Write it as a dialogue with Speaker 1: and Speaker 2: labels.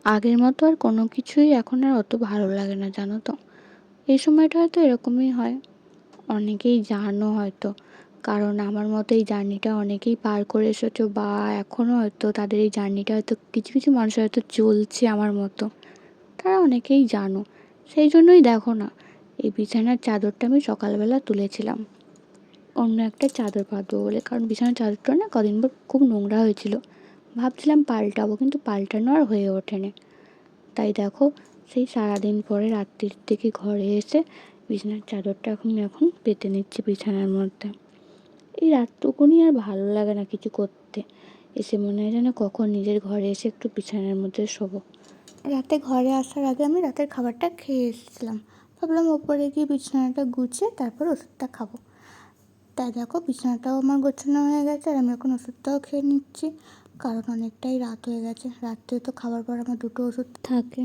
Speaker 1: আগের মতো আর কোনো কিছুই এখন আর অত ভালো লাগে না, জানো তো। এই সময়টা হয়তো এরকমই হয়। অনেকেই জানো হয়তো। কারণ আমার মতো এই জার্নিটা অনেকেই পার করে এসেছো, বা এখনও হয়তো তাদের এই জার্নিটা হয়তো কিছু, কিছু মানুষের হয়তো চলছে আমার মতো। তারা অনেকেই জানো। সেই জন্যই দেখো না, এই বিছানার চাদরটা আমি সকালবেলা তুলেছিলাম। অন্য একটা চাদর পাতবো বলে। কারণ বিছানার চাদরটা না কদিন পর খুব নোংরা হয়েছিল। ভাবছিলাম পাল্টাবো, কিন্তু পাল্টানো আর হয়ে ওঠেনি। তাই দেখো, সেই সারাদিন পরে রাত্রির দিকে ঘরে এসে বিছানার চাদরটা এখন পেতে নিচ্ছি বিছানার মধ্যে। এই রাতটুকুনি আর ভালো লাগে না কিছু করতে। এসে মনে হয় যেন কখন নিজের ঘরে এসে একটু বিছানার মধ্যে শোবো। রাতে ঘরে আসার আগে আমি রাতের খাবারটা খেয়ে এসেছিলাম। ভাবলাম ওপরে গিয়ে বিছানাটা গুছিয়ে তারপর ওষুধটা খাবো। তাই দেখো, বিছানাটাও আমার গোছানো হয়ে গেছে, আর আমি এখন ওষুধটাও খেয়ে নিচ্ছি। কারণ অনেকটাই রাত হয়ে গেছে। রাত্রে তো খাবার পর আমার দুটো ওষুধ থাকে।